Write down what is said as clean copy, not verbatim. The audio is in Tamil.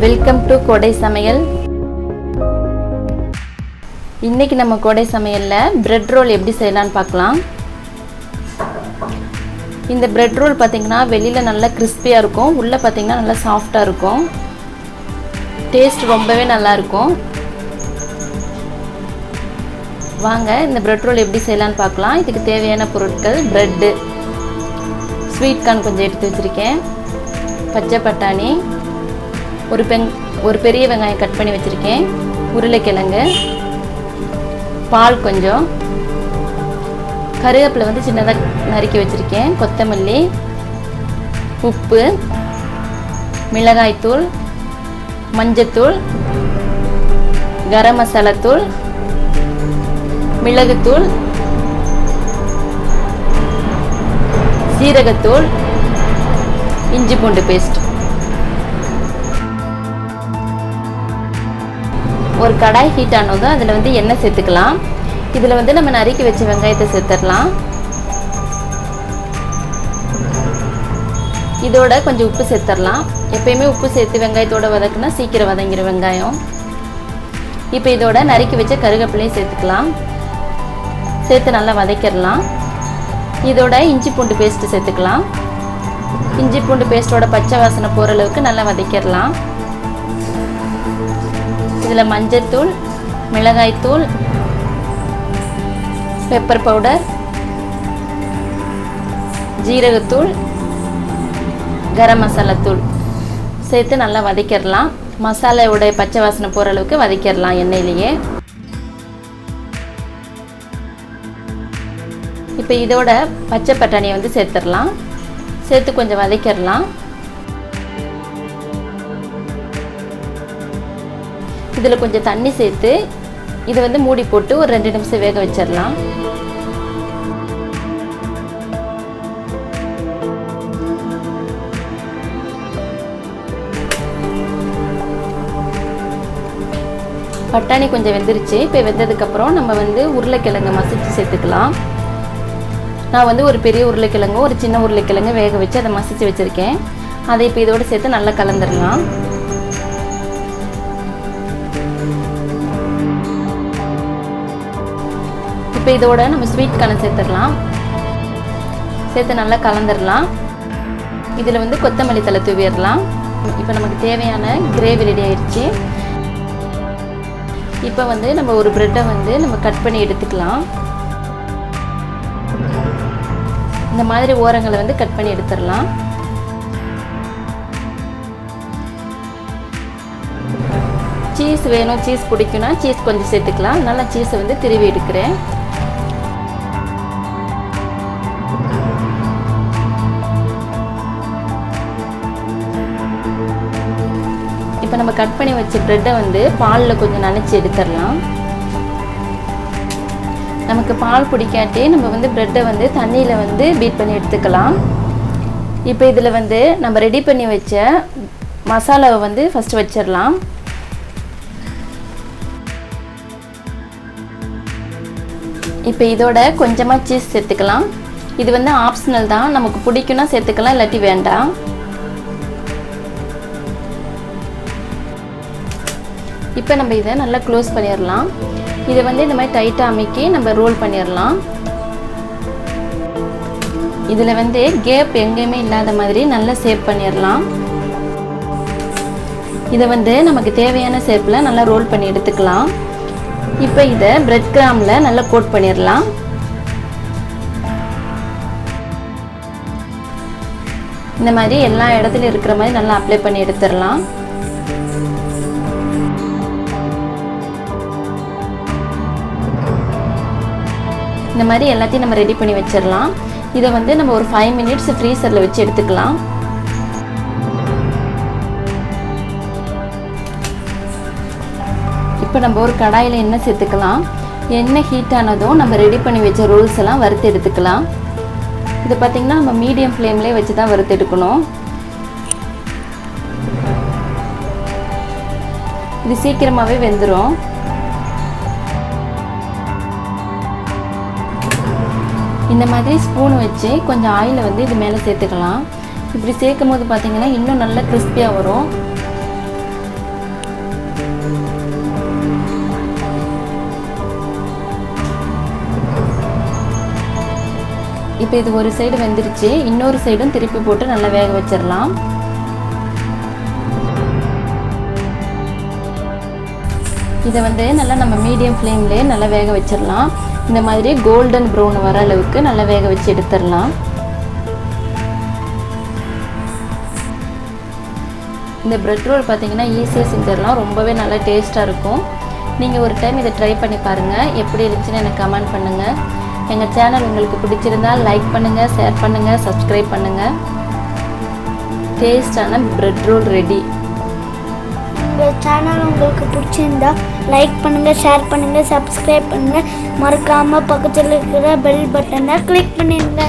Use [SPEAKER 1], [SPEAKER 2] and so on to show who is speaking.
[SPEAKER 1] வெல்கம் டு கோடை சமையல். இன்னைக்கு நம்ம கோடை சமையலில் பிரெட் ரோல் எப்படி செய்யலான்னு பார்க்கலாம். இந்த பிரெட் ரோல் பார்த்திங்கன்னா வெளியில் நல்லா கிறிஸ்பியாக இருக்கும், உள்ளே பார்த்திங்கன்னா நல்லா சாஃப்டாக இருக்கும். டேஸ்ட் ரொம்பவே நல்லாயிருக்கும். வாங்க இந்த பிரெட் ரோல் எப்படி செய்யலான்னு பார்க்கலாம். இதுக்கு தேவையான பொருட்கள்: ப்ரெட்டு, ஸ்வீட் கார்ன் கொஞ்சம் எடுத்து வச்சுருக்கேன், பச்சை பட்டாணி, ஒரு பெரிய வெங்காயம் கட் பண்ணி வச்சுருக்கேன், உருளைக்கிழங்கு, பால் கொஞ்சம், கருவேப்பிலை வந்து சின்னதாக நறுக்கி வச்சுருக்கேன், கொத்தமல்லி, உப்பு, மிளகாய்த்தூள், மஞ்சத்தூள், கரம் மசாலா தூள், மிளகுத்தூள், சீரகத்தூள், இஞ்சி பூண்டு பேஸ்ட். ஒரு கடாய் ஹீட் ஆனதும் அதில் வந்து எண்ணெய் சேர்த்துக்கலாம். இதில் வந்து நம்ம நறுக்கி வச்ச வெங்காயத்தை சேர்த்துடலாம். இதோட கொஞ்சம் உப்பு சேர்த்துடலாம். எப்பயுமே உப்பு சேர்த்து வெங்காயத்தோடு வதக்குனா சீக்கிரம் வதங்கிற வெங்காயம். இப்போ இதோட நறுக்கி வச்ச கருவேப்பிலையும் சேர்த்துக்கலாம். சேர்த்து நல்லா வதக்கிடலாம். இதோட இஞ்சி பூண்டு பேஸ்ட்டு சேர்த்துக்கலாம். இஞ்சி பூண்டு பேஸ்ட்டோட பச்சை வாசனை போகிற அளவுக்கு நல்லா வதக்கிடலாம். இதில் மஞ்சத்தூள், மிளகாய்த்தூள், பெப்பர் பவுடர், ஜீரகத்தூள், கரம் மசாலா தூள் சேர்த்து நல்லா வதக்கிடலாம். மசாலாவோட பச்சை வாசனை போகிற அளவுக்கு வதக்கிடலாம் எண்ணெயிலேயே. இப்போ இதோட பச்சை பட்டாணியை வந்து சேர்த்துடலாம். சேர்த்து கொஞ்சம் வதக்கிடலாம். இதில் கொஞ்சம் தண்ணி சேர்த்து இதை வந்து மூடி போட்டு ஒரு 2 நிமிஷம் வேக வச்சிடலாம். பட்டாணி கொஞ்சம் வெந்துருச்சு. இப்போ வெந்ததுக்கப்புறம் நம்ம வந்து உருளைக்கிழங்கு மசிச்சு சேர்த்துக்கலாம். நான் வந்து ஒரு பெரிய உருளைக்கிழங்கு, ஒரு சின்ன உருளைக்கிழங்கு வேக வச்சு அதை மசிச்சு வச்சுருக்கேன். அதை இப்போ இதோடு சேர்த்து நல்லா கலந்துடலாம். இப்போ இதோட நம்ம ஸ்வீட் கார்ன் சேர்த்துடலாம். சேர்த்து நல்லா கலந்துடலாம். இதில் வந்து கொத்தமல்லி தழை தூவிடலாம். இப்போ நமக்கு தேவையான கிரேவி ரெடி ஆயிடுச்சு. இப்போ வந்து நம்ம ஒரு ப்ரெட்டை வந்து நம்ம கட் பண்ணி எடுத்துக்கலாம். இந்த மாதிரி ஓரங்களை வந்து கட் பண்ணி எடுத்துடலாம். சீஸ் வேணும், சீஸ் பிடிக்கும்னா சீஸ் கொஞ்சம் சேர்த்துக்கலாம். நல்லா சீஸை வந்து திருவி எடுக்கிறேன். இப்போ நம்ம கட் பண்ணி வச்ச ப்ரெட்டை வந்து பாலில் கொஞ்சம் நனைச்சி எடுத்துடலாம். நமக்கு பால் பிடிக்காட்டி நம்ம வந்து ப்ரெட்டை வந்து தண்ணியில் வந்து பீட் பண்ணி எடுத்துக்கலாம். இப்போ இதில் வந்து நம்ம ரெடி பண்ணி வச்ச மசாலாவை வந்து ஃபஸ்ட்டு வச்சிடலாம். இப்போ இதோட கொஞ்சமாக சீஸ் சேர்த்துக்கலாம். இது வந்து ஆப்ஷனல் தான், நமக்கு பிடிக்குன்னா சேர்த்துக்கலாம், இல்லாட்டி வேண்டாம். இப்போ நம்ம இதை நல்லா க்ளோஸ் பண்ணிடலாம். இதை வந்து இந்த மாதிரி டைட்டாக அமைக்கி நம்ம ரோல் பண்ணிடலாம். இதில் வந்து கேப் எங்கேயுமே இல்லாத மாதிரி நல்லா ஷேப் பண்ணிடலாம். இதை வந்து நமக்கு தேவையான ஷேப்பில் நல்லா ரோல் பண்ணி எடுத்துக்கலாம். இப்போ இதை பிரெட் கிராமில் நல்லா கோட் பண்ணிடலாம். இந்த மாதிரி எல்லா இடத்துலையும் இருக்கிற மாதிரி நல்லா அப்ளை பண்ணி எடுத்துடலாம். இந்த மாதிரி எல்லாத்தையும் நம்ம ரெடி பண்ணி வச்சிடலாம். இதை வந்து நம்ம ஒரு 5 மினிட்ஸ் ஃப்ரீசரில் வச்சு எடுத்துக்கலாம். இப்போ நம்ம ஒரு கடாயில் எண்ணெய் சேர்த்துக்கலாம். எண்ணெய் ஹீட் ஆனதும் நம்ம ரெடி பண்ணி வச்ச ரோல்ஸ் எல்லாம் வறுத்து எடுத்துக்கலாம். இது பார்த்திங்கன்னா நம்ம மீடியம் ஃப்ளேம்லேயே வச்சு தான் வறுத்து எடுக்கணும். இது சீக்கிரமாகவே வெந்துடும். இந்த மாதிரி ஸ்பூன் வச்சு கொஞ்சம் ஆயிலை வந்து இது மேலே சேர்த்துக்கலாம். இப்படி சேர்க்கும் போது பார்த்திங்கன்னா இன்னும் நல்லா கிறிஸ்பியாக வரும். இப்போ இது ஒரு சைடு வெந்துருச்சு. இன்னொரு சைடும் திருப்பி போட்டு நல்லா வேக வச்சிடலாம். இதை நல்லா நம்ம மீடியம் ஃப்ளேம்லேயே நல்லா வேக வச்சிடலாம். இந்த மாதிரி கோல்டன் ப்ரௌன் வர அளவுக்கு நல்லா வேக வச்சு எடுத்துடலாம். இந்த பிரெட் ரோல் பார்த்தீங்கன்னா ஈஸியாக செஞ்சிடலாம். ரொம்பவே நல்லா டேஸ்ட்டாக இருக்கும். நீங்கள் ஒரு டைம் இதை ட்ரை பண்ணி பாருங்கள். எப்படி இருந்துச்சுன்னு எனக்கு கமெண்ட் பண்ணுங்கள். எங்கள் சேனல் உங்களுக்கு பிடிச்சிருந்தால் லைக் பண்ணுங்கள், ஷேர் பண்ணுங்கள், சப்ஸ்கிரைப் பண்ணுங்கள். டேஸ்டான பிரெட் ரோல் ரெடி.
[SPEAKER 2] இந்த சேனல் உங்களுக்கு பிடிச்சிருந்தா லைக் பண்ணுங்கள், ஷேர் பண்ணுங்கள், சப்ஸ்கிரைப் பண்ணுங்கள். மறக்காமல் பக்கத்தில் இருக்கிற பெல் பட்டனை கிளிக் பண்ணிடுங்க.